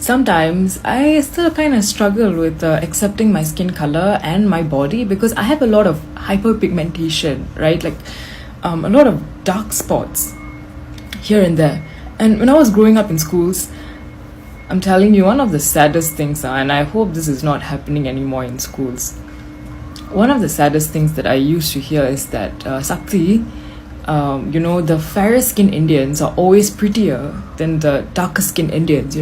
sometimes I still kind of struggle with accepting my skin color and my body because I have a lot of hyperpigmentation, right? Like a lot of dark spots here and there. And when I was growing up in schools, I'm telling you, one of the saddest things, and I hope this is not happening anymore in schools. One of the saddest things that I used to hear is that Sakti, the fairer skinned Indians are always prettier than the darker skinned Indians.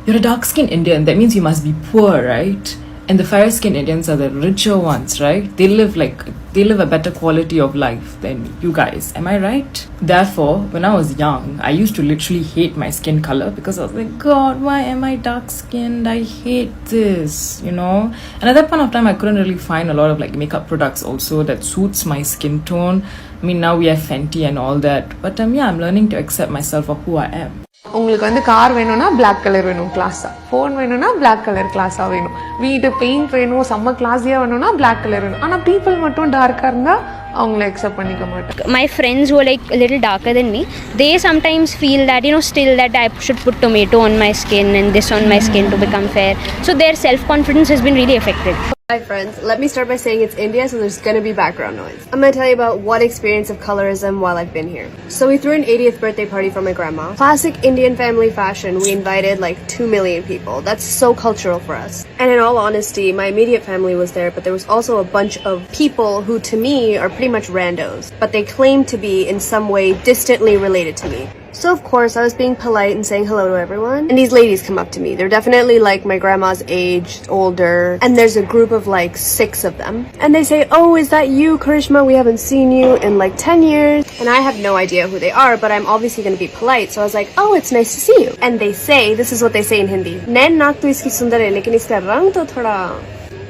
You're a dark skinned Indian, that means you must be poor, right? And the fair skinned Indians are the richer ones, right? They live a better quality of life than you guys. Am I right? Therefore, when I was young, I used to literally hate my skin color because I was like, God, why am I dark skinned? I hate this, And at that point of time, I couldn't really find a lot of makeup products also that suits my skin tone. I mean, now we have Fenty and all that. But I'm learning to accept myself for who I am. உங்களுக்கு வந்து car வேணும்னா black colour வேணும் கிளாஸா, phone வேணும்னா black colour கிளாஸா வேணும், வீடு paint வேணும் செம்ம கிளாஸியா வேணும்னா பிளாக் கலர் வேணும். ஆனா பீப்புள் மட்டும் டார்க்கா இருந்தா அவங்கள அக்செப்ட் பண்ணிக்க மாட்டாங்க. My friends who are a little darker than me, they sometimes feel that still that I should put tomato on my skin and this on my skin to become fair. So their self-confidence has been really affected. Hi friends, let me start by saying it's India, so there's gonna be background noise. I'm gonna tell you about one experience of colorism while I've been here. So we threw an 80th birthday party for my grandma. Classic Indian family fashion, we invited 2 million people. That's so cultural for us. And in all honesty, my immediate family was there, but there was also a bunch of people who to me are pretty much randos, but they claim to be in some way distantly related to me. So of course I was being polite and saying hello to everyone, and these ladies come up to me. They're definitely my grandma's age, older, and there's a group of 6 of them, and they say, "Oh, is that you, Karishma? We haven't seen you in 10 years." And I have no idea who they are, but I'm obviously going to be polite, so I was like, "Oh, it's nice to see you." And they say, this is what they say in Hindi, "Nain naak to iski sundar hai, lekin iska rang to thoda..."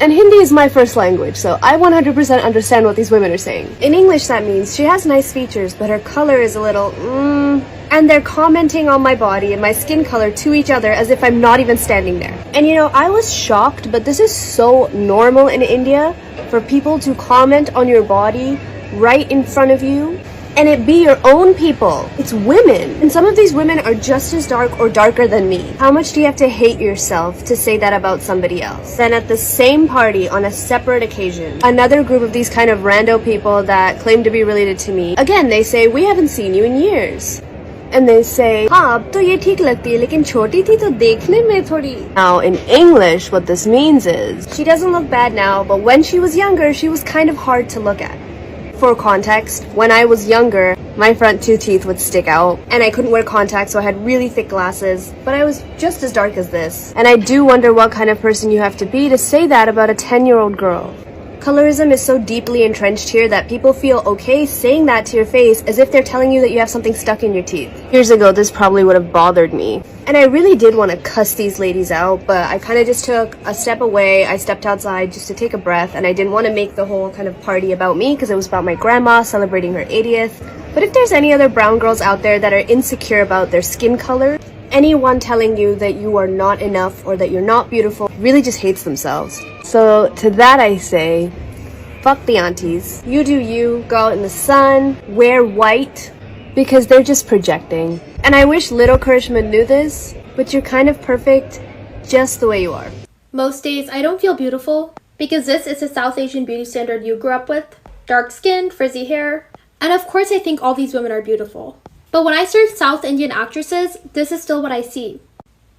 And Hindi is my first language, so I 100% understand what these women are saying. In English that means, "She has nice features, but her color is a little and they're commenting on my body and my skin color to each other as if I'm not even standing there. And I was shocked, but this is so normal in India for people to comment on your body right in front of you, and it be your own people. It's women. And some of these women are just as dark or darker than me. How much do you have to hate yourself to say that about somebody else? Then at the same party, on a separate occasion, another group of these kind of rando people that claim to be related to me, again, they say, "We haven't seen you in years." And they say, "हाँ, अब तो ये ठीक लगती है, लेकिन छोटी थी तो देखने में थोड़ी." Now, in English, what this means is, she doesn't look bad now, but when she was younger, she was kind of hard to look at. For context, when I was younger, my front 2 teeth would stick out, and I couldn't wear contacts, so I had really thick glasses, but I was just as dark as this. And I do wonder what kind of person you have to be to say that about a 10-year-old girl. Colorism is so deeply entrenched here that people feel okay saying that to your face as if they're telling you that you have something stuck in your teeth. Years ago, this probably would have bothered me. And I really did want to cuss these ladies out, but I kind of just took a step away. I stepped outside just to take a breath, and I didn't want to make the whole kind of party about me because it was about my grandma celebrating her 80th. But if there's any other brown girls out there that are insecure about their skin color, anyone telling you that you are not enough or that you're not beautiful really just hates themselves. So to that I say, fuck the aunties. You do you, go out in the sun, wear white, because they're just projecting. And I wish little Karishma knew this, but you're kind of perfect just the way you are. Most days I don't feel beautiful because this is the South Asian beauty standard you grew up with. Dark skin, frizzy hair, and of course I think all these women are beautiful. But when I search South Indian actresses, this is still what I see.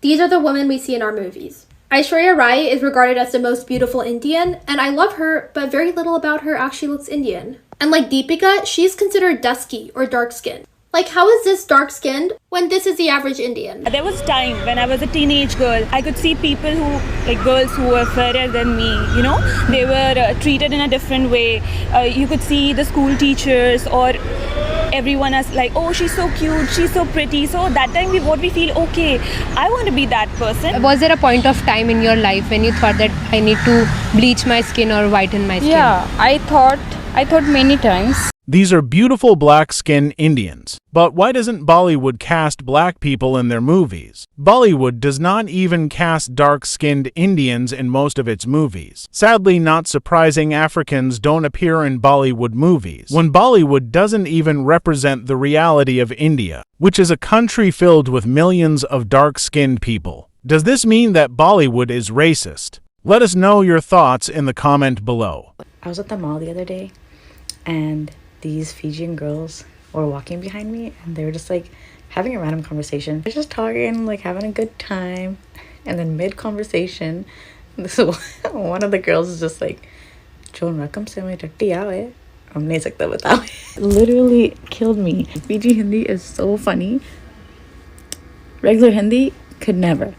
These are the women we see in our movies. Aishwarya Rai is regarded as the most beautiful Indian, and I love her, but very little about her actually looks Indian. And like Deepika, she's considered dusky or dark-skinned. How is this dark-skinned when this is the average Indian? There was time when I was a teenage girl, I could see people who, girls who were fairer than me, they were treated in a different way. You could see the school teachers or everyone as "Oh, she's so cute, she's so pretty." So that time we feel, okay, I want to be that person. Was there a point of time in your life when you thought that I need to bleach my skin or whiten my skin? Yeah, I thought many times. These are beautiful black-skinned Indians. But why doesn't Bollywood cast black people in their movies? Bollywood does not even cast dark-skinned Indians in most of its movies. Sadly, not surprising, Africans don't appear in Bollywood movies, when Bollywood doesn't even represent the reality of India, which is a country filled with millions of dark-skinned people. Does this mean that Bollywood is racist? Let us know your thoughts in the comment below. I was at the mall the other day and these Fijian girls were walking behind me and they were just like having a random conversation. They're just talking, like having a good time. And then mid-conversation, so one of the girls is just like, "Chon rakam se mein tatti aave." Hum nahi sakta batao. Literally killed me. Fiji Hindi is so funny. Regular Hindi could never.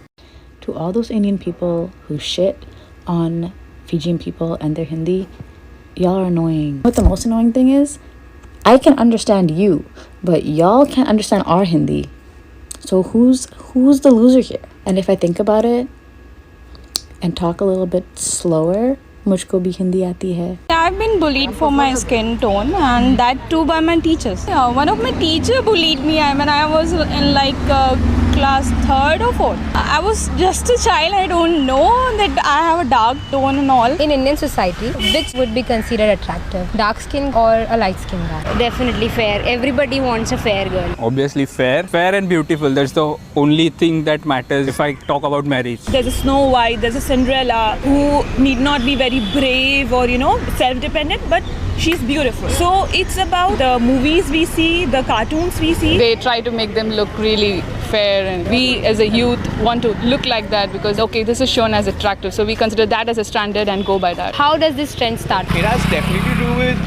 To all those Indian people who shit on Fijian people and their Hindi, y'all are annoying. What the most annoying thing is, I can understand you, but y'all can't understand our Hindi. So who's the loser here? And if I think about it and talk a little bit slower, mujhko bhi Hindi aati hai. I've been bullied for my skin tone, and that too by my teachers. One of my teacher bullied me. I mean, I was in like class 3rd or 4th. I was just a child. I don't know that I have a dark tone and all. In Indian society, which would be considered attractive? Dark skin or a light skin guy? Definitely fair. Everybody wants a fair girl. Obviously fair and beautiful. That's the only thing that matters if I talk about marriage. There's a Snow White, there's a Cinderella who need not be very brave or, self-dependent, but she's beautiful. So it's about the movies we see, the cartoons we see. They try to make them look really fair, and we as a youth want to look like that because, okay, this is shown as attractive. So we consider that as a standard and go by that. How does this trend start? It has definitely to do with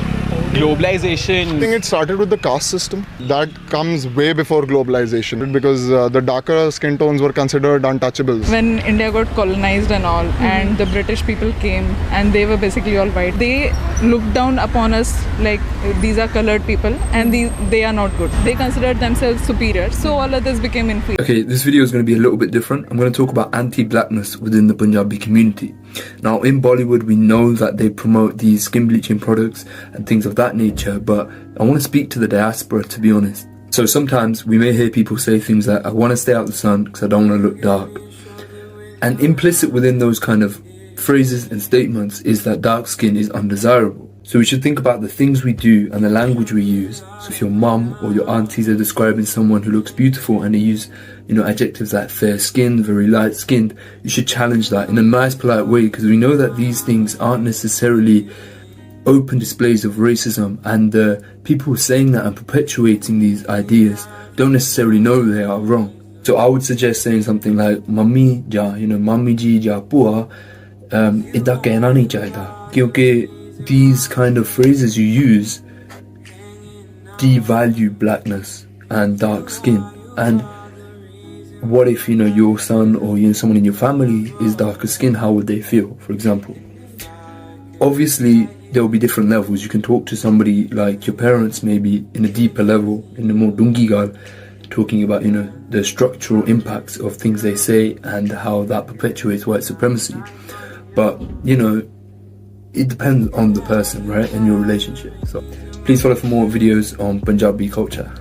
globalization. I think it started with the caste system. That comes way before globalization because the darker skin tones were considered untouchables. When India got colonized and all, and the British people came and they were basically all white, they looked down upon us like these are colored people and they are not good. They considered themselves superior, so all others became inferior. Okay, this video is going to be a little bit different. I'm going to talk about anti-blackness within the Punjabi community. Now, in Bollywood, we know that they promote these skin bleaching products and things of that nature, but I want to speak to the diaspora, to be honest. So sometimes we may hear people say things like, "I want to stay out of the sun because I don't want to look dark." And implicit within those kind of phrases and statements is that dark skin is undesirable. So we should think about the things we do and the language we use. So if your mum or your aunties are describing someone who looks beautiful and they use, adjectives like fair skinned, very light skinned, you should challenge that in a nice, polite way, because we know that these things aren't necessarily open displays of racism, and the people saying that and perpetuating these ideas don't necessarily know they are wrong. So I would suggest saying something like, "Mummy ja, mummy ji ja pua, idda kehna nahi chahida." Kyunki these kind of phrases you use devalue blackness and dark skin. And what if, your son or someone in your family is darker skin? How would they feel, for example? Obviously, there will be different levels. You can talk to somebody like your parents, maybe in a deeper level, in a more dungigal, talking about, the structural impacts of things they say and how that perpetuates white supremacy. But, it depends on the person, right, and your relationship. So please follow for more videos on Punjabi culture.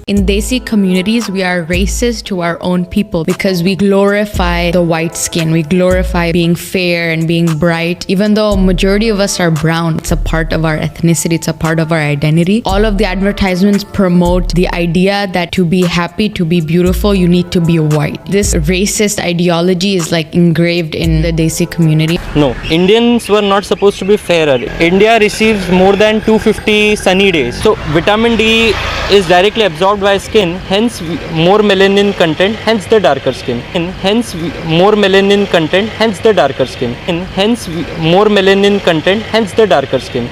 In Desi communities, we are racist to our own people because we glorify the white skin. We glorify being fair and being bright. Even though majority of us are brown, it's a part of our ethnicity, it's a part of our identity. All of the advertisements promote the idea that to be happy, to be beautiful, you need to be white. This racist ideology is like engraved in the Desi community. No, Indians were not supposed to be fairer. India receives more than 250 sunny days. So vitamin D is directly absorbed by skin, hence more melanin content, hence the darker skin. Hence more melanin content, hence the darker skin. Hence more melanin content, hence the darker skin.